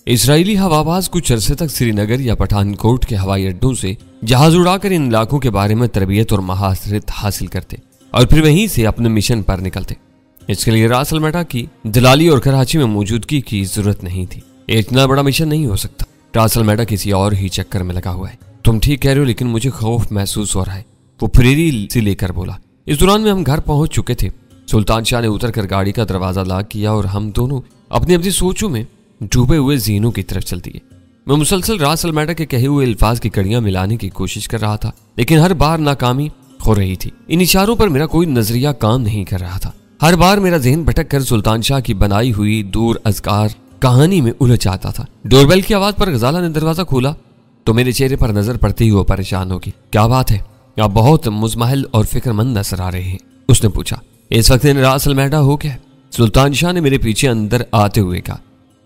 Israeli हवाबाज कुछ अरसे तक श्रीनगर या पठानकोट के हवाई अड्डों से जहाज उड़ाकर इन इलाकों के बारे में तरबियत और महारत हासिल करते और फिर वहीं से अपने मिशन पर निकलते। इसके लिए रास अल मैडा की दलाली और कराची में मौजूदगी की जरूरत नहीं थी। इतना बड़ा मिशन नहीं हो सकता। रास अल मैडा किसी और ही चक्कर में लगा हुआ है। तुम ठीक कह रहे हो, लेकिन मुझे खौफ महसूस हो रहा है, वो प्रेरी सी लेकर बोला। इस दौरान में हम घर पहुंच चुके थे। सुल्तान शाह ने उतरकर गाड़ी का दरवाजा लॉक किया और हम दोनों अपनी अपनी सोचों में डूबे हुए ज़हनों की तरफ चल दिए। मैं मुसलसल रास अल मैडा के कहे हुए अल्फाज की कड़ियां मिलाने की कोशिश कर रहा था, लेकिन हर बार नाकामी हो रही थी। इन इशारों पर मेरा कोई नजरिया काम नहीं कर रहा था। हर बार मेरा जहन भटक कर सुल्तान शाह की बनाई हुई दूर अज़कार कहानी में उलझ जाता था। डोरबेल की आवाज पर गजाला ने दरवाजा खोला तो मेरे चेहरे पर नजर पड़ते ही वो परेशान होगी। क्या बात है, आप बहुत मुज़महल और फिक्रमंद नजर आ रहे हैं, उसने पूछा। इस वक्त रास अल मैडा हो क्या? सुल्तान शाह ने मेरे पीछे अंदर आते हुए कहा।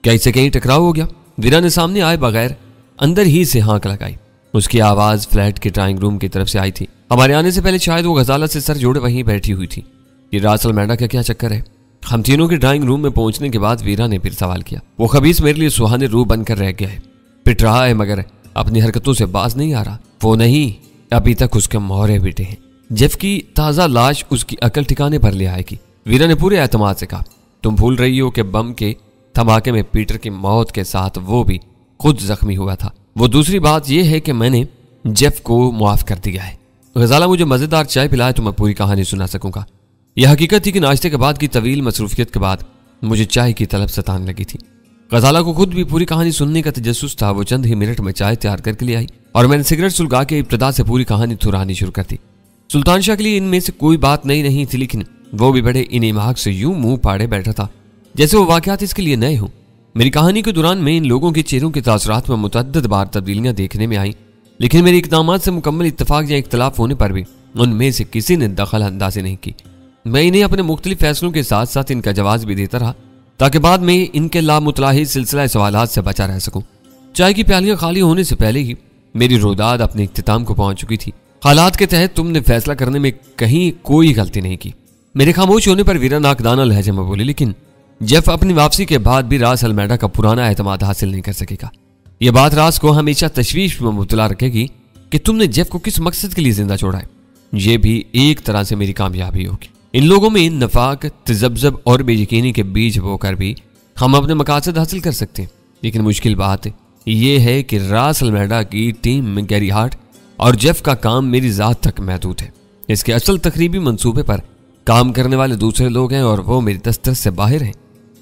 क्या इससे कहीं टकराव हो गया? वीरा ने सामने आए बगैर अंदर ही से हाँक लगाई। उसकी आवाज फ्लैट के ड्राइंग रूम की तरफ से आई थी। हमारे आने से पहले शायद वो गजाला से सर जोड़े वहीं बैठी हुई थी। ये रास अल मैडा का क्या चक्कर है? हम तीनों के ड्राइंग रूम में पहुंचने के बाद वीरा ने फिर सवाल किया। वो खबीस मेरे लिए सुहाने रूह बनकर रह गया है, पिट रहा है मगर अपनी हरकतों से बाज नहीं आ रहा। वो नहीं, अभी तक उसके मोहरे बेटे हैं। जेफ की ताजा लाश उसकी अकल ठिकाने पर ले आएगी, वीरा ने पूरे एतमाद से कहा। तुम भूल रही हो कि बम के धमाके में पीटर की मौत के साथ वो भी खुद जख्मी हुआ था। वो दूसरी बात यह है कि मैंने जेफ को मुआफ कर दिया है। गजाला मुझे मजेदार चाय पिलाए तो मैं पूरी कहानी सुना सकूंगा। यह हकीकत थी कि नाश्ते के बाद की तवील मसरूफियत के बाद मुझे चाय की तलब सताने लगी थी। गजाला को खुद भी पूरी कहानी सुनने का तजस्सुस था। वो चंद ही मिनट में चाय तैयार करके ले आई और मैंने सिगरेट सुलगा के इब्तदा से पूरी कहानी थुरानी शुरू कर दी। सुल्तान शाह के लिए इनमें से कोई बात नहीं थी, लेकिन वो भी बड़े इनेमाक से यूं मुंह पाड़े बैठा था जैसे वो वाकयात इसके लिए नए हों। मेरी कहानी के दौरान में इन लोगों के चेहरों के तासुरात में मुतअद्दिद बार तब्दीलियां देखने में आई, लेकिन मेरे इक़दामात से मुकम्मल इत्तफाक या इख्तलाफ होने पर भी उनमें से किसी ने दखल अंदाजी नहीं की। मैं इन्हें अपने मुख्तलिफ फैसलों के साथ साथ इनका जवाब भी देता रहा ताकि बाद में इनके लामुतलाही सिलसिला सवालात से बचा रह सकूं। चाय की प्यालियां खाली होने से पहले ही मेरी रोदाद अपने इख्तिताम को पहुंच चुकी थी। हालात के तहत तुमने फैसला करने में कहीं कोई गलती नहीं की। मेरे खामोश होने पर वीरा नाकदाना लहजे में बोली, लेकिन जेफ अपनी वापसी के बाद भी रास अल मैडा का पुराना एतमाद हासिल नहीं कर सकेगा। यह बात रास को हमेशा तशवीश में मुब्तला रखेगी कि तुमने जेफ को किस मकसद के लिए जिंदा छोड़ा है। यह भी एक तरह से मेरी कामयाबी होगी। इन लोगों में नफाक, तजब्जब और बेयकीनी के बीज बोकर भी हम अपने मकासद हासिल कर सकते हैं। लेकिन मुश्किल बात यह है कि रास अल मैडा की टीम में गैरी हार्ट और जेफ का काम मेरी जात तक महदूद है। इसके असल तकरीबी मंसूबे पर काम करने वाले दूसरे लोग हैं और वो मेरी दस्तरस से बाहर हैं।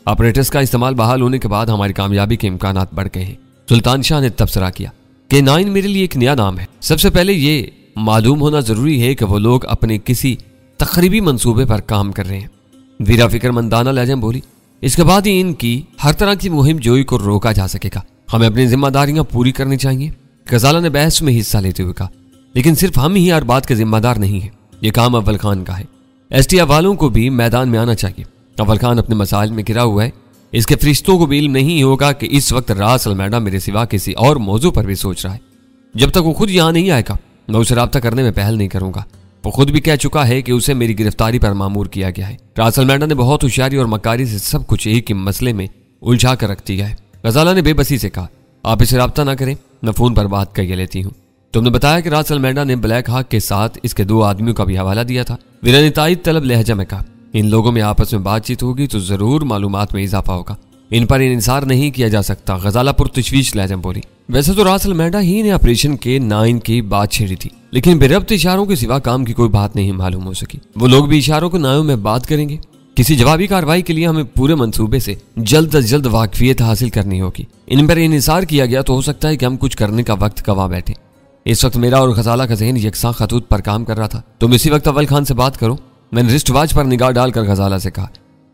ऑपरेटर्स का इस्तेमाल बहाल होने के बाद हमारी कामयाबी के इम्कानात बढ़ गए हैं। सुल्तान शाह ने तबसरा किया कि 9 मेरे लिए एक नया नाम है। सबसे पहले ये मालूम होना जरूरी है कि वो लोग अपने किसी तकरीबी मंसूबे पर काम कर रहे हैं। वीरा फिक्रमंदाना लहजे में बोली। इसके बाद ही इनकी हर तरह की मुहिम जोई को रोका जा सकेगा। हमें अपनी जिम्मेदारियां पूरी करनी चाहिए, गजाला ने बहस में हिस्सा लेते हुए कहा। लेकिन सिर्फ हम ही हर बात के जिम्मेदार नहीं है, ये काम अव्वल खान का है। एसटीएफ वालों को भी मैदान में आना चाहिए। अव्वल खान अपने मसाइल में घिरा हुआ है। इसके फरिश्तों को भी इल्म नहीं होगा कि इस वक्त रास अल मैडा मेरे सिवा किसी और मौजू पर भी सोच रहा है। जब तक वो खुद यहाँ नहीं आएगा मैं उसे राब्ता करने में पहल नहीं करूंगा। वो खुद भी कह चुका है कि उसे मेरी गिरफ्तारी पर मामूर किया गया है। रास अल मैडा ने बहुत होशियारी और मकारी से सब कुछ एक ही मसले में उलझा कर रख दिया है। गजाला ने बेबसी से कहा, आप इसे राब्ता ना करें, मैं फोन पर बात कर लेती हूँ। तुमने बताया कि रास अल मैडा ने ब्लैक हाक के साथ इसके 2 आदमियों का भी हवाला दिया था। वीरा ने तायद तलब लहजा में कहा, इन लोगों में आपस में बातचीत होगी तो जरूर मालूमात में इजाफा होगा। इन पर इंसार नहीं किया जा सकता। गजाला पुरतशवीश लहजे में बोली। वैसे तो रास अल मैडा ही ने ऑपरेशन के 9 की बात छेड़ी थी, लेकिन बेरब्त इशारों के सिवा काम की कोई बात नहीं मालूम हो सकी। वो लोग भी इशारों को नायों में बात करेंगे। किसी जवाबी कार्रवाई के लिए हमें पूरे मंसूबे से जल्द अज जल्द वाकफियत हासिल करनी होगी। इन पर इंसार किया गया तो हो सकता है कि हम कुछ करने का वक्त गंवा बैठे। इस वक्त मेरा और गजाला का जहन यकसा खतूत पर काम कर रहा था। तुम इसी वक्त अव्वल खान से बात करो, मैंने रिस्ट वॉच पर निगाह डालकर गजाला से कहा।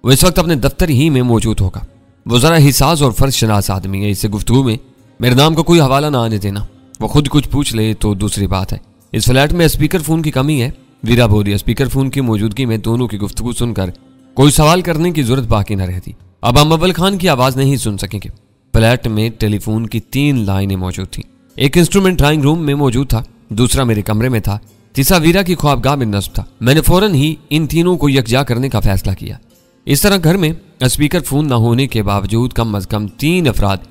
वो इस वक्त अपने दफ्तर ही में मौजूद होगा। वो जरा हिसास और फर्ज शनास आदमी है। इससे गुफ्तगू में मेरे नाम का कोई हवाला ना आने देना। वो खुद कुछ पूछ ले तो दूसरी बात है। इस फ्लैट में स्पीकर फोन की कमी है, वीरा बोली। स्पीकर फोन की मौजूदगी में दोनों की गुफ्तगू सुनकर कोई सवाल करने की जरूरत बाकी न रहती। अब हम अव्वल खान की आवाज नहीं सुन सकेंगे। फ्लैट में टेलीफोन की 3 लाइनें मौजूद थी। एक इंस्ट्रूमेंट ड्राइंग रूम में मौजूद था, दूसरा मेरे कमरे में था, तीसरा वीरा की ख्वाबगाह में नस्ब था। मैंने फौरन ही इन तीनों को यकजा करने का फैसला किया। इस तरह घर में स्पीकर फोन न होने के बावजूद कम अज कम 3 अफराद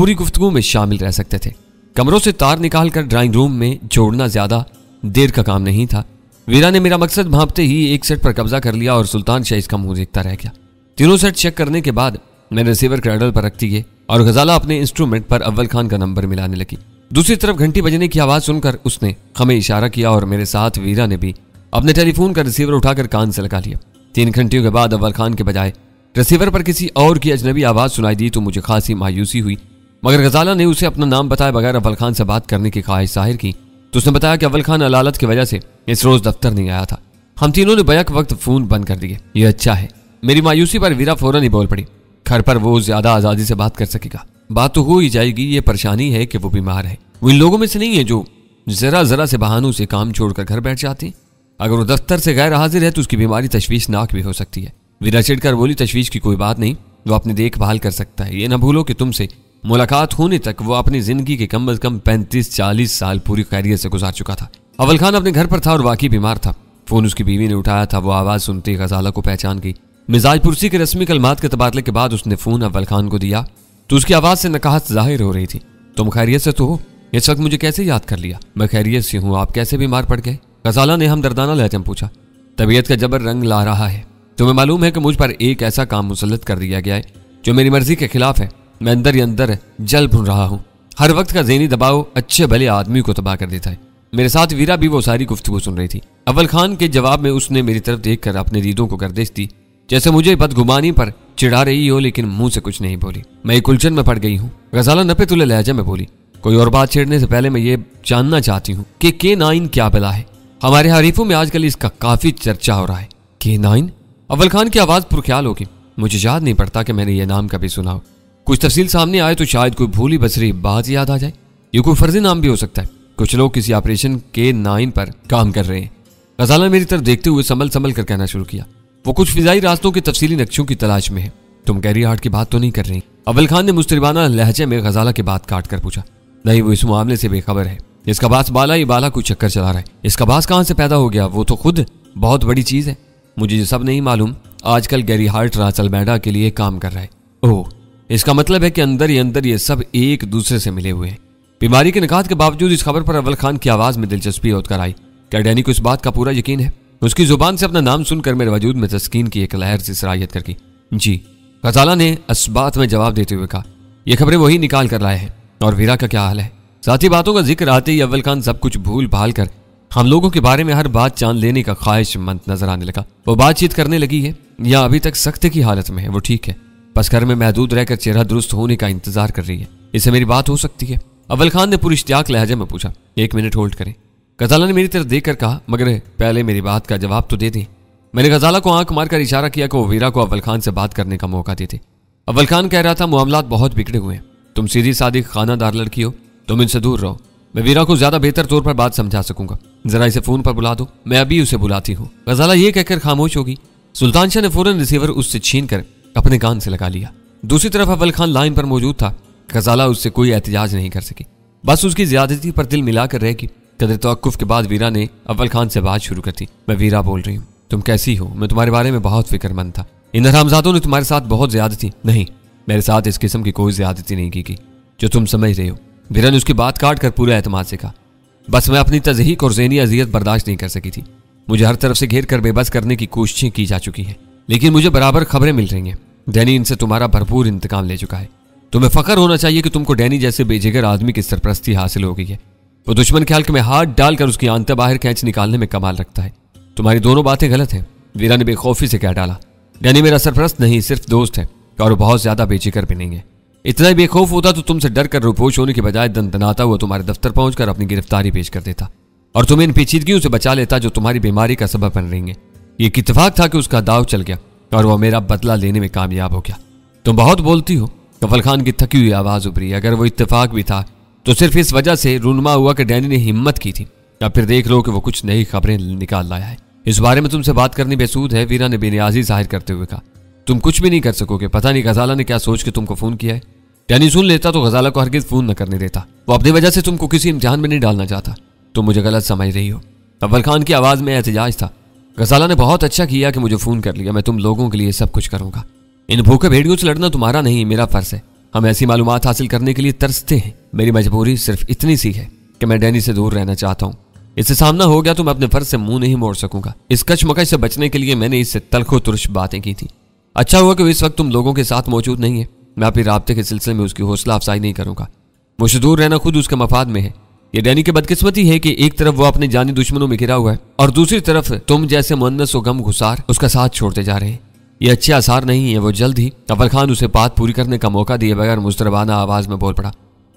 पूरी गुफ्तगू में शामिल रह सकते थे। कमरों से तार निकालकर ड्राइंग रूम में जोड़ना ज्यादा देर का काम नहीं था। वीरा ने मेरा मकसद भांपते ही एक सेट पर कब्जा कर लिया और सुल्तान शाह इसका मुंह देखता रह गया। तीनों सेट चेक करने के बाद मैंने रिसीवर क्रैडल पर रख दिए और गजाला अपने इंस्ट्रूमेंट पर अव्वल खान का नंबर मिलाने लगी। दूसरी तरफ घंटी बजने की आवाज सुनकर उसने हमें इशारा किया और मेरे साथ वीरा ने भी अपने टेलीफोन का रिसीवर उठाकर कान से लगा लिया। 3 घंटियों के बाद अव्वल खान के बजाय रिसीवर पर किसी और की अजनबी आवाज सुनाई दी तो मुझे खासी मायूसी हुई, मगर गजाला ने उसे अपना नाम बताए बगैर अव्वल खान से बात करने की ख्वाहिश जाहिर की तो उसने बताया कि अव्वल खान अलालत की वजह से इस रोज दफ्तर नहीं आया था। हम तीनों ने बैक वक्त फोन बंद कर दिए। ये अच्छा है। मेरी मायूसी पर वीरा फौरन ही बोल पड़ी। घर पर वो ज्यादा आजादी से बात कर सकेगा। बात तो हो ही जाएगी। ये परेशानी है कि वो बीमार है। वो इन लोगों में से नहीं है जो जरा से बहानों से काम छोड़कर घर बैठ जाते हैं। अगर वो दफ्तर से गैर हाजिर है तो उसकी बीमारी तशवीशनाक भी हो सकती है। वीरा चिढ़कर बोली, तशवीश की कोई बात नहीं, वो अपनी देखभाल कर सकता है। ये ना भूलो कि तुमसे मुलाकात होने तक वो अपनी जिंदगी के कम से कम 35-40 साल पूरी खैरियत से गुजार चुका था। अव्वल खान अपने घर पर था और वाकई बीमार था। फोन उसकी बीवी ने उठाया था। वो आवाज सुनते गजाला को पहचान गई। मिजाज पुरसी के रस्मी कलमात के तबादले के बाद उसने फोन अव्वल खान को दिया तो उसकी आवाज से नकाहत जाहिर हो रही थी। तुम खैरियत से तो हो? इस वक्त मुझे कैसे याद कर लिया? मैं खैरियत से हूँ। आप कैसे बीमार पड़ गए? गजाला ने हमदर्दाना लहजे में पूछा। तबीयत का जबर रंग ला रहा है। तुम्हें मालूम है कि मुझ पर एक ऐसा काम मुसल्लत कर दिया गया है जो मेरी मर्जी के खिलाफ है। मैं अंदर ही अंदर जल भुन रहा हूँ। हर वक्त का ज़हनी दबाव अच्छे भले आदमी को तबाह कर देता है। मेरे साथ वीरा भी वो सारी गुफ्तगू सुन रही थी। अव्वल खान के जवाब में उसने मेरी तरफ देखकर अपने रीदों को गर्दिश दी, जैसे मुझे बदगुमानी पर चिढ़ा रही हो, लेकिन मुंह से कुछ नहीं बोली। मैं एक उलझन में पड़ गई हूँ। गजाला नपे तुले लहजे में बोली, कोई और बात छेड़ने से पहले मैं ये जानना चाहती हूँ कि K9 क्या बला है? हमारे हरीफों में आजकल इसका काफी चर्चा हो रहा है। K9? अव्वल खान की आवाज पुरख्याल होगी। मुझे याद नहीं पड़ता कि मैंने ये नाम कभी सुना हो। कुछ तफसील सामने आए तो शायद कोई भूली बसरी बात याद आ जाए। ये कोई फर्जी नाम भी हो सकता है। कुछ लोग किसी ऑपरेशन K9 पर काम कर रहे हैं। गजाला मेरी तरफ देखते हुए संभल संभल कर कहना शुरू किया, वो कुछ फिजाई रास्तों के तफसीली नक्शों की तलाश में है। तुम गैरी हार्ट की बात तो नहीं कर रही? अव्वल खान ने मुस्तरिबाना लहजे में गजाला की बात काट कर पूछा। नहीं, वो इस मामले से बेखबर है। इसका बास बाला ही बाला कुछ चक्कर चला रहा है। इसका बास कहाँ से पैदा हो गया वो तो खुद बहुत बड़ी चीज है। मुझे ये सब नहीं मालूम। आजकल गैरी हार्ट रासल मैडा के लिए काम कर रहा है। ओह, इसका मतलब है कि अंदर ही अंदर ये सब एक दूसरे से मिले हुए हैं। बीमारी के निकात के बावजूद इस खबर पर अव्वल खान की आवाज में दिलचस्पी उतर आई। क्या डैनी को इस बात का पूरा यकीन है? उसकी जुबान से अपना नाम सुनकर मेरे वजूद में तस्कीन की एक लहर से सराहियत करके जी, गजाला ने असबात में जवाब देते हुए कहा। यह खबरें वही निकाल कर लाए हैं। और वीरा का क्या हाल है? साथी बातों का जिक्र आते ही अव्वल खान सब कुछ भूल भाल कर हम लोगों के बारे में हर बात जान लेने का ख्वाहिशमंद नजर आने लगा। वो बातचीत करने लगी है या अभी तक सख्त की हालत में है? वो ठीक है, बस घर में महदूद रहकर चेहरा दुरुस्त होने का इंतजार कर रही है। इससे मेरी बात हो सकती है? अव्वल खान ने पूरी इश्तियाक लहजे में पूछा। 1 मिनट होल्ड करें। गजाला ने मेरी तरफ देखकर कहा, मगर पहले मेरी बात का जवाब तो दे दें। मैंने गजाला को आंख मारकर इशारा किया कि वो वीरा को अव्वल खान से बात करने का मौका देते। अव्वल खान कह रहा था, मामलात बहुत बिगड़े हुए हैं। तुम सीधी सादी खानादार लड़की हो, तुम इनसे दूर रहो। मैं वीरा को ज्यादा बेहतर तौर पर बात समझा सकूंगा। जरा इसे फोन पर बुला दो। मैं अभी उसे बुलाती हूँ। गजाला ये कहकर खामोश होगी। सुल्तान शाह ने फौरन रिसीवर उससे छीन कर अपने कान से लगा लिया। दूसरी तरफ अव्वल खान लाइन पर मौजूद था। गजाला उससे कोई एहतिजाज नहीं कर सकी, बस उसकी ज्यादती पर दिल मिलाकर रहेगी। कदर तवक्कुफ के बाद वीरा ने अव्वल खान से बात शुरू कर दी। मैं वीरा बोल रही हूँ। तुम कैसी हो? मैं तुम्हारे बारे में बहुत फिक्रमंद था। इन हरामजादों ने तुम्हारे साथ बहुत ज्यादती। नहीं, मेरे साथ इस किस्म की कोई ज्यादती नहीं की जो तुम समझ रहे हो। वीरा ने उसकी बात काट कर पूरे एतमाद से कहा। बस मैं अपनी तज़हीक और ज़हनी अजियत बर्दाश्त नहीं कर सकी थी। मुझे हर तरफ से घेर कर बेबस करने की कोशिशें की जा चुकी हैं, लेकिन मुझे बराबर खबरें मिल रही हैं। डैनी इनसे तुम्हारा भरपूर इंतकाम ले चुका है। तुम्हें फख्र होना चाहिए कि तुमको डैनी जैसे बेजिगर आदमी की सरपरस्ती हासिल हो गई है। वो दुश्मन के हल्के में हाथ डालकर उसकी आंतें बाहर खींच निकालने में कमाल रखता है। तुम्हारी दोनों बातें गलत हैं। वीरा ने बेखौफी से कह डाला। डैनी मेरा सरपरस्त नहीं, सिर्फ दोस्त है और बहुत ज्यादा बेजिगर भी नहीं है। इतना ही बेखौफ होता तो तुमसे डर कर रुपोश होने के बजाय दनदनाता हुआ तुम्हारे दफ्तर पहुंचकर अपनी गिरफ्तारी पेश कर देता और तुम्हें इन पेचीदगियों से बचा लेता जो तुम्हारी बीमारी का सबब बन रही है। ये इत्तेफाक था कि उसका दाव चल गया और वह मेरा बदला लेने में कामयाब हो गया। तुम बहुत बोलती हो। अव्वल खान की थकी हुई आवाज उभरी। अगर वो इत्तेफाक भी था तो सिर्फ इस वजह से रूनमा हुआ कि डैनी ने हिम्मत की थी। अब फिर देख लो कि वो कुछ नई खबरें निकाल लाया है। इस बारे में तुमसे बात करनी बेसूद है, वीरा ने बेनियाजी जाहिर करते हुए कहा। तुम कुछ भी नहीं कर सकोगे। पता नहीं गजाला ने क्या सोच के तुमको फोन किया है। डैनी सुन लेता तो गजाला को हरगिज फोन न करने देता। वो अपनी वजह से तुमको किसी इम्तिहान में नहीं डालना चाहता। तुम मुझे गलत समझ रही हो। अव्वल खान की आवाज में एहतजाज था। गजाला ने बहुत अच्छा किया कि मुझे फोन कर लिया। मैं तुम लोगों के लिए सब कुछ करूंगा। इन भूखे भेड़ियों से लड़ना तुम्हारा नहीं, मेरा फर्ज है। हम ऐसी मालूमात हासिल करने के लिए तरसते हैं। मेरी मजबूरी सिर्फ इतनी सी है कि मैं डैनी से दूर रहना चाहता हूँ। इससे सामना हो गया तो मैं अपने फर्ज से मुंह नहीं मोड़ सकूंगा। इस कशमकश से बचने के लिए मैंने इससे तलखो तुर्श बातें की थी। अच्छा हुआ कि इस वक्त तुम लोगों के साथ मौजूद नहीं है। मैं अपनी राब्ते के सिलसिले में उसकी हौसला अफजाई नहीं करूंगा। मुझसे दूर रहना खुद उसके मफाद में है। ये डैनी की बदकिस्मती है कि एक तरफ वो अपने जानी दुश्मनों में घिरा हुआ है और दूसरी तरफ तुम जैसे मुअन्नस व गम गुसार उसका साथ छोड़ते जा रहे हैं। ये अच्छे आसार नहीं है। वो जल्द ही अव्वल खान उसे बात पूरी करने का मौका दिए बगैर मुस्तरबाना आवाज में बोल पड़ा,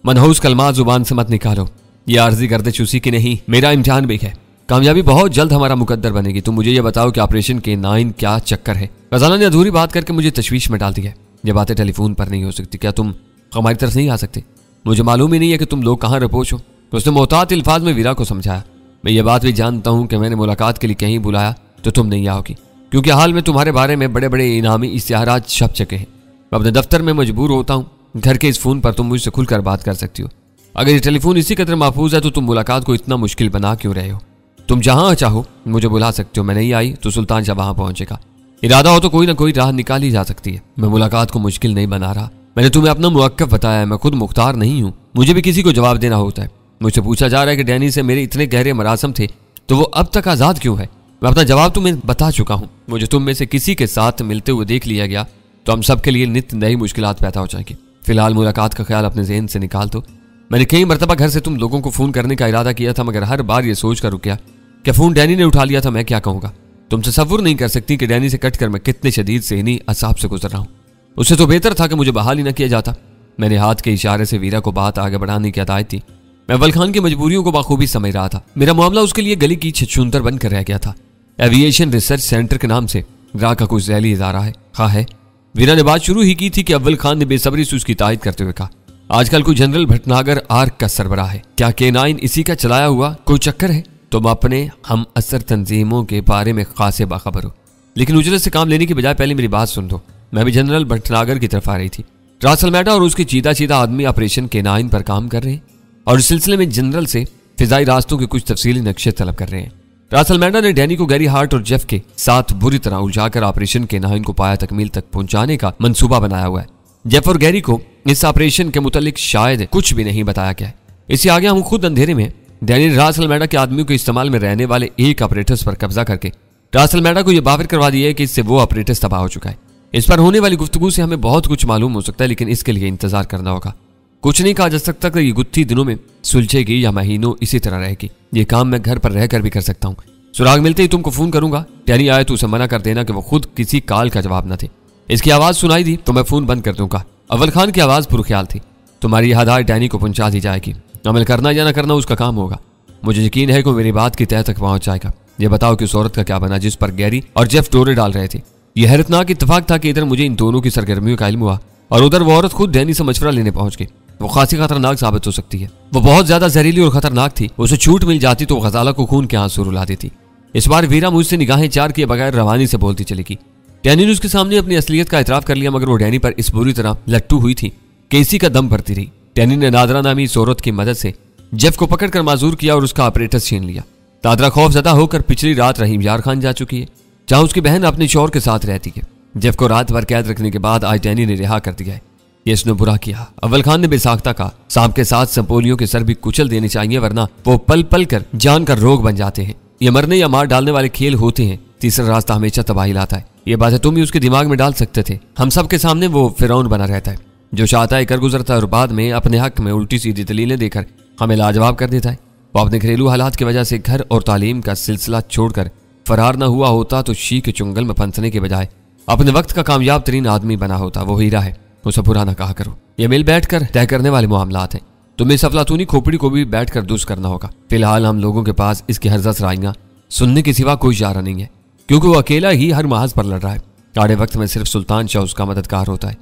मनहूस कलमात जुबान से मत निकालो। ये आर्जी गर्दिश उसी की नहीं, मेरा इम्तिहान भी है। कामयाबी बहुत जल्द हमारा मुकद्दर बनेगी। तुम मुझे ये बताओ कि ऑपरेशन के 9 क्या चक्कर है। खजाना ने अधूरी बात करके मुझे तशवीश में डाल दिया। ये बातें टेलीफोन पर नहीं हो सकती। क्या तुम हमारी तरफ नहीं आ सकते? मुझे मालूम ही नहीं है कि तुम लोग कहाँ रपोश हो। उसने मोहतात अल्फाज में वीरा को समझाया, मैं ये बात भी जानता हूँ कि मैंने मुलाकात के लिए कहीं बुलाया तो तुम नहीं आओगी, क्योंकि हाल में तुम्हारे बारे में बड़े बड़े इनामी इश्तिहारात छप चुके हैं। मैं अपने दफ्तर में मजबूर होता हूँ। घर के इस फोन पर तुम मुझसे खुलकर बात कर सकती हो। अगर ये टेलीफोन इसी कदर महफूज है तो तुम मुलाकात को इतना मुश्किल बना क्यों रहे हो? तुम जहां चाहो मुझे बुला सकते हो। मैं नहीं आई तो सुल्तान शाह वहां पहुंचेगा। इरादा हो तो कोई ना कोई राह निकाली जा सकती है। मैं मुलाकात को मुश्किल नहीं बना रहा। मैंने तुम्हें अपना मुवक्कफ बताया है। मैं खुद मुख्तार नहीं हूँ। मुझे भी किसी को जवाब देना होता है। मुझसे पूछा जा रहा है कि डैनी से मेरे इतने गहरे मरासम थे तो वो अब तक आज़ाद क्यों है? मैं अपना जवाब तुम्हें बता चुका हूँ। मुझे तुम में से किसी के साथ मिलते हुए देख लिया गया तो हम सब के लिए नित्य नई मुश्किलात पैदा हो जाएंगी। फिलहाल मुलाकात का ख्याल अपने जहन से निकाल दो। मैंने कई मरतबा घर से तुम लोगों को फोन करने का इरादा किया था, मगर हर बार ये सोच कर रुक क्या फोन डैनी ने उठा लिया था मैं क्या कहूँगा। तुम तसव्वुर नहीं कर सकती कि डैनी से कटकर मैं कितने शदीद सेहनी असाब से गुजर रहा हूँ। उससे तो बेहतर था कि मुझे बहाल ही न किया जाता। मैंने हाथ के इशारे से वीरा को बात आगे बढ़ाने की हिदायत दी। मैं अव्वल खान की मजबूरियों को बाखूबी समझ रहा था। मेरा मामला उसके लिए गली की छछूंतर बनकर रह गया था। एविएशन रिसर्च सेंटर के नाम से ग्राह का कुछ जैली इदारा है। हाँ है। वीरा ने बात शुरू ही की थी कि अव्वल खान ने बेसब्री से उसकी तायद करते हुए कहा, आजकल कोई जनरल भटनागर आर्क का सरबराह है। क्या K9 इसी का चलाया हुआ कोई चक्कर है? तुम अपने हम असर तंजीमों के बारे में खासे बाखबर हो, लेकिन उजरत से काम लेने की बजाय पहले मेरी बात सुन दो। मैं भी जनरल भटनागर की तरफ आ रही थी। रासलमेटा और उसके चीदा चीदा आदमी ऑपरेशन K9 पर काम कर रहे हैं और इस सिलसिले में जनरल से फिजाई रास्तों के कुछ तफसीली नक्शे तलब कर रहे हैं। रासलमेटा ने डैनी को गैरी हार्ट और जेफ के साथ बुरी तरह उलझाकर ऑपरेशन K9 को पाया तकमील तक पहुंचाने का मंसूबा बनाया हुआ है। जेफ और गैरी को इस ऑपरेशन के मुतालिक शायद कुछ भी नहीं बताया गया है। इससे आगे हम खुद अंधेरे में। डैनी ने रासलमेटा के आदमियों के इस्तेमाल में रहने वाले एक ऑपरेटर्स पर कब्जा करके रासलमेटा को यह बावर करवा दिया है कि इससे वो ऑपरेटर्स तबाह हो चुका है। इस पर होने वाली गुफ्तगू से हमें बहुत कुछ मालूम हो सकता है, लेकिन इसके लिए इंतजार करना होगा। कुछ नहीं कहा जा सकता कि ये गुत्थी दिनों में सुलझेगी या महीनों इसी तरह रहेगी। ये काम मैं घर पर रहकर भी कर सकता हूँ। सुराग मिलते ही तुमको फोन करूंगा। डैनी आए तो उसे मना कर देना कि वो खुद किसी कॉल का जवाब न थे। इसकी आवाज सुनाई दी तो मैं फोन बंद कर दूंगा। अव्वल खान की आवाज पुरख्याल थी। तुम्हारी हदायत डैनी को पहुंचा दी जाएगी। अमल करना या न करना उसका काम होगा। मुझे यकीन है कि मेरी बात की तह तक पहुंच जाएगा। ये बताओ कि उस औरत का क्या बना जिस पर गैरी और जेफ डोरे डाल रहे थे। यह हैरतनाक इत्तेफाक था कि इधर मुझे इन दोनों की सरगर्मियों का इल्म हुआ और उधर वो औरत खुद डैनी से मशवरा लेने पहुंच गई। वो खासी खतरनाक साबित हो सकती है। वो बहुत ज्यादा जहरीली और खतरनाक थी। उसे छूट मिल जाती तो गजाला को खून के आंसू रुला देती। इस बार वीरा मुझसे निगाहें चार किए बगैर रवानी से बोलती चली गई। डैनी ने उसके सामने अपनी असलियत का एतराफ कर लिया, मगर वो डैनी पर इस बुरी तरह लट्टू हुई थी कि इसी का दम भरती रही। डैनी ने नादरा नामी इस औरत की मदद से जेफ को पकड़कर माजूर किया और उसका ऑपरेटर छीन लिया। नादरा खौफजदा होकर पिछली रात रहीम यार खान जा चुकी है, जहां उसकी बहन अपने शौहर के साथ रहती है। जेफ को रात भर कैद रखने के बाद आज डैनी ने रिहा कर दिया है। ये इसने बुरा किया। अव्वल खान ने बेसाख्ता कहा, सांप के साथ संपोलियों के सर भी कुचल देने चाहिए, वरना वो पल पल कर जान का रोग बन जाते हैं। ये मरने या मार डालने वाले खेल होते हैं। तीसरा रास्ता हमेशा तबाही लाता है। ये बातें तुम ही उसके दिमाग में डाल सकते थे। हम सब के सामने वो फिरौन बना रहता है, जो चाहता है कर गुजरता है और बाद में अपने हक में उल्टी सीधी दलीलें देकर हमें लाजवाब कर देता है। वो अपने घरेलू हालात की वजह से घर और तालीम का सिलसिला छोड़कर फरार न हुआ होता तो शी के चुंगल में फंसने के बजाय अपने वक्त का कामयाब तरीन आदमी बना होता। वो हीरा है, उसे बुरा ना कहा करो। ये मिल बैठकर तय करने वाले मामलात हैं। तुम्हें इस अफलातूनी खोपड़ी को भी बैठकर दुरुस्त करना होगा। फिलहाल हम लोगों के पास इसकी हर्जा सराइयां सुनने के सिवा कोई चारा नहीं है, क्योंकि वो अकेला ही हर महाज पर लड़ रहा है। आड़े वक्त में सिर्फ सुल्तान शाह उसका मददगार होता है।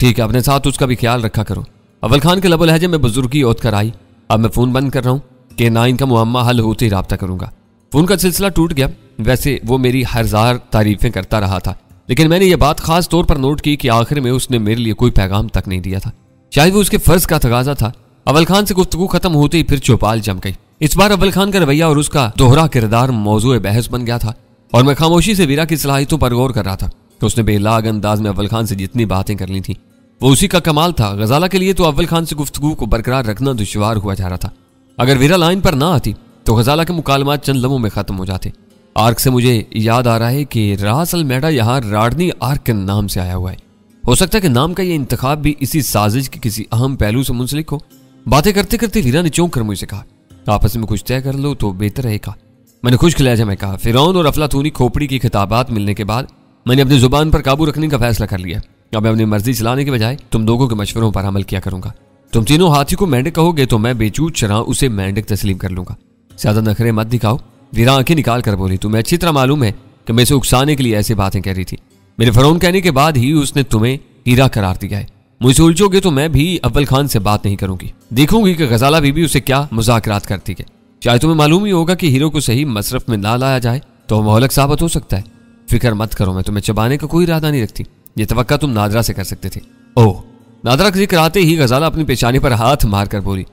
ठीक है, अपने साथ उसका भी ख्याल रखा करो। अव्वल खान के लबो लहजे में बुजुर्गी ओत कर आई। अब मैं फोन बंद कर रहा हूँ। K9 का मुअम्मा हल होते ही राब्ता करूंगा। फोन का सिलसिला टूट गया। वैसे वो मेरी हज़ार तारीफें करता रहा था, लेकिन मैंने ये बात खास तौर पर नोट की कि आखिर में उसने मेरे लिए कोई पैगाम तक नहीं दिया था। शायद वो उसके फर्ज का तगाजा था। अव्वल खान से गुफ्तगू खत्म होते ही फिर चौपाल जम गई। इस बार अव्वल खान का रवैया और उसका दोहरा किरदार मौजूए बहस बन गया था और मैं खामोशी से वीरा की सलाहियतों पर गौर कर रहा था। तो उसने बेलाग अंदाज में अव्वल खान से जितनी बातें कर ली थी वो उसी का कमाल था। गजाला के लिए तो अव्वल खान से गुफ्तगू को बरकरार रखना दुश्वार हुआ जा रहा था। अगर वीरा लाइन पर ना आती तो गजाला के मुकालमात चंद लम्हों में खत्म हो जाते। आर्क से मुझे याद आ रहा है कि रास अल मैडा यहाँ राडनी आर्क के नाम से आया हुआ है। हो सकता है कि नाम का ये इंतखाब भी इसी साजिश के किसी अहम पहलू से मुंसलिक हो। बातें करते करते वीरा ने चौंक कर मुझसे कहा, आपस में कुछ तय कर लो तो बेहतर रहेगा। मैंने खुश्क लहजा में कहा, फिरौन और अफलातूनी खोपड़ी की खिताबात मिलने के बाद मैंने अपनी जुबान पर काबू रखने का फैसला कर लिया। अब मैं अपनी मर्जी चलाने के बजाय तुम लोगों के मशवरों पर अमल किया करूंगा। तुम तीनों हाथी को मेंढक कहोगे तो मैं बेचूत शराह उसे मेंढक तस्लीम कर लूंगा। ज्यादा नखरे मत दिखाओ। वीरा आंखें निकाल कर बोली, तुम्हें अच्छी तरह मालूम है कि मैं इसे उकसाने के लिए ऐसी बातें कह रही थी। मेरे फरौन कहने के बाद ही उसने तुम्हें हीरा करार दिया है। मुझसे उलझोगे तो मैं भी अव्वल खान से बात नहीं करूंगी। देखूंगी कि गजाला बीबी उसे क्या मुज़ाकरात करती है। चाहे तुम्हें मालूम ही होगा कि हीरो को सही मसरफ में ना लाया जाए तो मोहलक साबित हो सकता है। फिक्र मत करो, मैं तुम्हें चबाने का कोई इरादा नहीं रखती। ये तवक्का तुम नादरा से कर सकते थे। ओह, नादरा का जिक्र आते ही गजाला अपनी पेशानी पर हाथ मारकर बोली,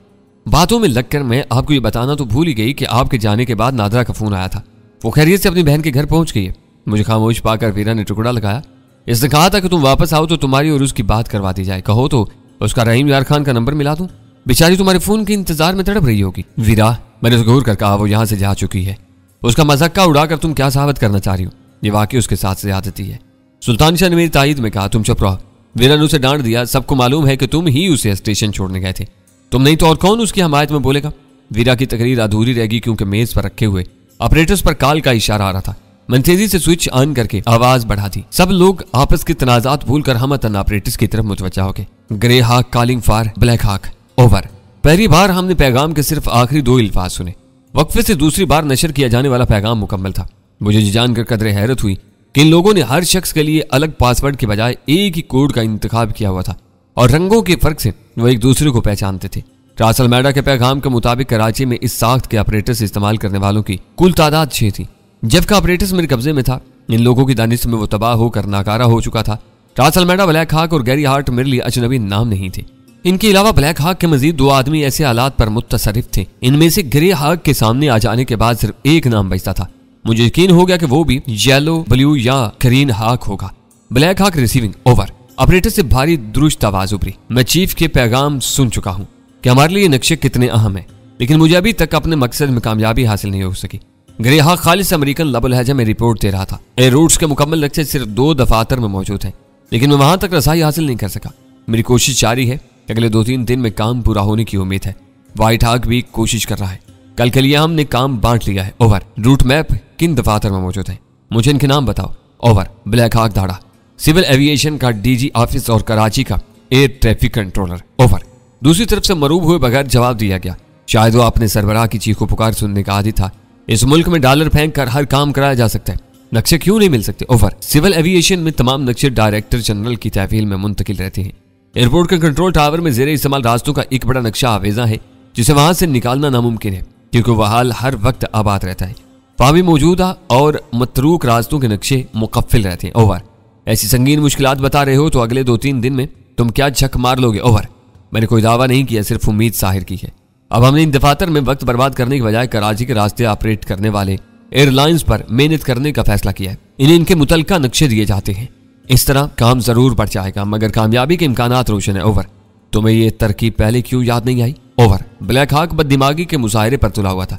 बातों में लगकर मैं आपको ये बताना तो भूल ही गई कि आपके जाने के बाद नादरा का फोन आया था। वो खैरियत से अपनी बहन के घर पहुंच गई है। मुझे खामोश पाकर वीरा ने टुकड़ा लगाया। इसने कहा था कि तुम वापस आओ तो तुम्हारी और उसकी बात करवा दी जाए। कहो तो उसका रहीम यार खान का नंबर मिला दूं। बेचारी तुम्हारे फोन के इंतजार में तड़प रही होगी। वीरा, मैंने उसको घूर कर कहा, वो यहाँ से जा चुकी है। उसका मजाक उड़ाकर तुम क्या साबित करना चाह रही हो? ये वाकई उसके साथ ज्यादती है। सुल्तान शाह ने मेरी तायद में कहा, तुम चुप रहो। वीरा ने उसे डांट दिया, सबको मालूम है कि तुम ही उसे स्टेशन छोड़ने गए थे। तुम नहीं तो और कौन उसकी हमायत में बोलेगा? वीरा की तकरीर अधूरी रहेगी क्योंकि मेज पर रखे हुए ऑपरेटर्स पर कॉल का इशारा आ रहा था। मैंने तेजी से स्विच ऑन करके आवाज बढ़ा दी। सब लोग आपस के तनाजात भूलकर हमतन ऑपरेटर्स की तरफ मुतवज्जा हो गए। ग्रे हाक कॉलिंग फॉर ब्लैक हाक, ओवर। पहली बार हमने पैगाम के सिर्फ आखिरी 2 अल्फाज सुने। वक्फे से दूसरी बार नशर किया जाने वाला पैगाम मुकम्मल था। मुझे जानकर कदरे हैरत हुई कि इन लोगों ने हर शख्स के लिए अलग पासवर्ड के बजाय एक ही कोड का इंतखाब किया हुआ था और रंगों के फर्क से वो एक दूसरे को पहचानते थे। रास अल मैडा के पैगाम के मुताबिक कराची में इस साख्त के ऑपरेटर्स इस्तेमाल करने वालों की कुल तादाद 6 थी। जब का ऑपरेटर्स मेरे कब्जे में था, इन लोगों की दानिश में वो तबाह होकर नाकारा हो चुका था। रास अल मैडा, ब्लैक हाक और गैरी हार्ट मेरे लिए अजनबी नाम नहीं थे। इनके अलावा ब्लैक हाक के मजीद 2 आदमी ऐसे हालात पर मुत्तसरिफ थे। इनमें से ग्रे हाक के सामने आ जाने के बाद सिर्फ एक नाम बचता था। मुझे यकीन हो गया कि वो भी येलो, ब्लू या ग्रीन हाक होगा। ब्लैक हाक रिसीविंग, ओवर। ऑपरेटर से भारी दुरुस्त आवाज उभरी। मैं चीफ के पैगाम सुन चुका हूँ कि हमारे लिए नक्शे कितने अहम है, लेकिन मुझे अभी तक अपने मकसद में कामयाबी हासिल नहीं हो सकी। ग्रे हाक खालिस अमेरिकन लबुलहजा में रिपोर्ट दे रहा था। एयर रूट्स के मुकम्मल नक्शे सिर्फ 2 दफातर में मौजूद हैं, लेकिन मैं वहां तक रसाई हासिल नहीं कर सका। मेरी कोशिश जारी है। अगले 2-3 दिन में काम पूरा होने की उम्मीद है। व्हाइट हाक भी कोशिश कर रहा है। कल के लिए हमने काम बांट लिया है, ओवर। रूट मैप किन दफातर में मौजूद है? मुझे इनके नाम बताओ, ओवर। ब्लैक हाक दाड़ा, सिविल एविएशन का डीजी ऑफिस और कराची का एयर ट्रैफिक कंट्रोलर, ओवर। दूसरी तरफ से मरूब हुए बगैर जवाब दिया गया। शायद वो अपने सरबराह की चीखों पुकार सुनने का आदी था। इस मुल्क में डॉलर फेंक कर हर काम कराया जा सकता है, नक्शे क्यों नहीं मिल सकते, ओवर। सिविल एविएशन में तमाम नक्शे डायरेक्टर जनरल की तहवील में मुंतकिल रहते हैं। एयरपोर्ट के कंट्रोल टावर में जेर इस्तेमाल रास्तों का एक बड़ा नक्शा आवेजा है जिसे वहां से निकालना नामुमकिन है क्योंकि वह हाल हर वक्त आबाद रहता है। वहां भी मौजूदा और मतरूक रास्तों के नक्शे मुकफ्फिल रहते हैं, ओवर। ऐसी संगीन मुश्किलात बता रहे हो तो अगले 2-3 दिन में तुम क्या झक मार लोगे, ओवर। मैंने कोई दावा नहीं किया, सिर्फ उम्मीद जाहिर की है। अब हमने इन दफातर में वक्त बर्बाद करने के बजाय कराची के रास्ते ऑपरेट करने वाले एयरलाइंस पर मेहनत करने का फैसला किया है। इन्हें इनके मुतलका नक्शे दिए जाते हैं। इस तरह काम जरूर बढ़ जाएगा, मगर कामयाबी के इम्कानात रोशन है, ओवर। तुम्हें ये तरकीब पहले क्यों याद नहीं आई, ओवर। ब्लैक हाक बददिमागी के मुजाहरे पर तुला हुआ था।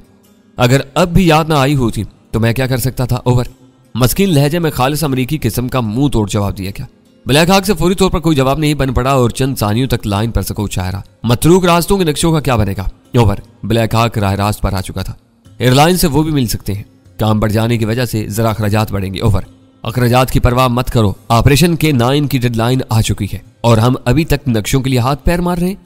अगर अब भी याद ना आई होती तो मैं क्या कर सकता था, ओवर। मस्कीन लहजे में खालिस अमरीकी किस्म का मुंह तोड़ जवाब दिया गया। ब्लैक हाक से फौरी तौर पर कोई जवाब नहीं बन पड़ा और चंद सानियों तक लाइन पर सकूच आया रहा। मतरूक रास्तों के नक्शों का क्या बनेगा, ओवर। ब्लैक हाक राह रास्त पर आ चुका था। एयरलाइन से वो भी मिल सकते हैं। काम बढ़ जाने की वजह से जरा अखराजात बढ़ेंगे, ओवर। अखराजात की परवाह मत करो, ऑपरेशन के 9 की डेडलाइन आ चुकी है और हम अभी तक नक्शों के लिए हाथ पैर मार रहे हैं।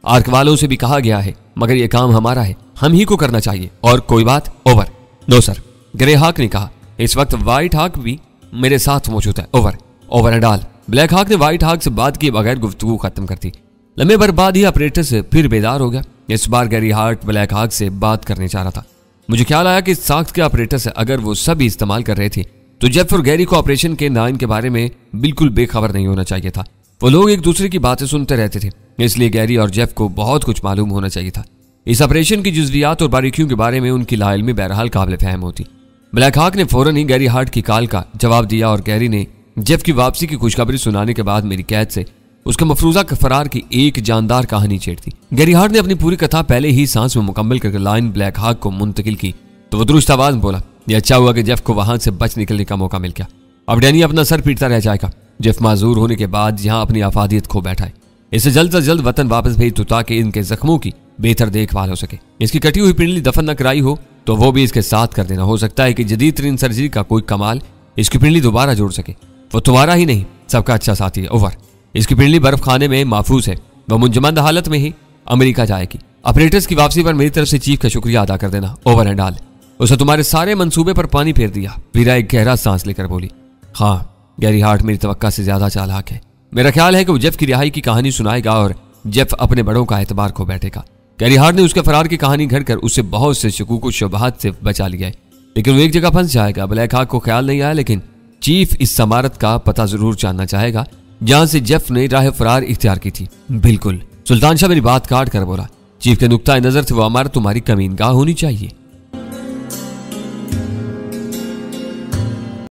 आर्क वालों से भी कहा गया है, मगर यह काम हमारा है, हम ही को करना चाहिए। और कोई बात, ओवर। नो सर, ग्रे हाक ने कहा। इस वक्त व्हाइट हाक भी मेरे साथ मौजूद है, over. Over and all. Black हाक ने व्हाइट हाक से बात किए बगैर गुफ्तगू खत्म कर दी। लम्बे भर बाद ही ऑपरेटर से फिर बेदार हो गया। इस बार गैरी हार्ट ब्लैक हाक से बात करने चाह रहा था। मुझे ख्याल आया कि इस साख्त के ऑपरेटर से अगर वो सभी इस्तेमाल कर रहे थे तो जेफ और गैरी को ऑपरेशन के 9 के बारे में बिल्कुल बेखबर नहीं होना चाहिए था। वो लोग एक दूसरे की बातें सुनते रहते थे, इसलिए गैरी और जेफ को बहुत कुछ मालूम होना चाहिए था। इस ऑपरेशन की जुज़वियात और बारीकियों के बारे में उनकी लाइल्मी बहरहाल काबिल फहम होती। ब्लैक हाक ने फौरन ही गैरी हार्ट की कॉल का जवाब दिया और गैरी ने जेफ की वापसी की खुशखबरी सुनाने के बाद मेरी कैद से उसके मफरूजा फरार की एक जानदार कहानी छेड़ दी। गैरी हार्ट ने अपनी पूरी कथा पहले ही सांस में मुकम्मल करके लाइन ब्लैक हाक को मुंतकिल की तो वो दुरुस्त आवाज में बोला, यह अच्छा हुआ कि जेफ को वहां से बच निकलने का मौका मिल गया। अब डैनी अपना सर पीटता रह जाएगा। जेफ माजूर होने के बाद यहाँ अपनी आफादियत खो बैठा है। इसे जल्द से जल्द वतन वापस भेज दो ताकि इनके जख्मों की बेहतर देखभाल हो सके। इसकी कटी हुई पिंडली दफन न कराई हो तो वो भी इसके साथ कर देना। हो सकता है कि जदीद तरीन सर्जरी का कोई कमाल इसकी पिंडली दोबारा जोड़ सके। वो तुम्हारा ही नहीं सबका अच्छा साथी है। ओवर। इसकी पिंडली बर्फ खाने में महफूज है। वह मुंजमंद हालत में ही अमेरिका जाएगी। ऑपरेटर्स की वापसी पर मेरी तरफ से चीफ का शुक्रिया अदा कर देना। Over and all. उसे तुम्हारे सारे मंसूबे पर पानी फेर दिया। वीरा एक गहरा सांस लेकर बोली, हाँ गैरी हार्ट मेरी तवक्का से ज्यादा चालाक है। मेरा ख्याल है कि वो जेफ की रिहाई की कहानी सुनाएगा और जेफ अपने बड़ों का एतबार खो बैठेगा। गैरी हार्ट ने उसके फरार की कहानी घड़कर उसे बहुत से शकूक शुबहात से बचा लिया है, लेकिन वो एक जगह फंस जाएगा। ब्लैक हाक को ख्याल नहीं आया, लेकिन चीफ इस समारत का पता जरूर जानना चाहेगा जहां से जेफ ने राह फरार इख्तियार की थी। बिल्कुल। सुल्तान शाह मेरी बात काट कर बोला, चीफ के नुक्ता नजर से वो अमारत तुम्हारी कमीनगाह होनी चाहिए।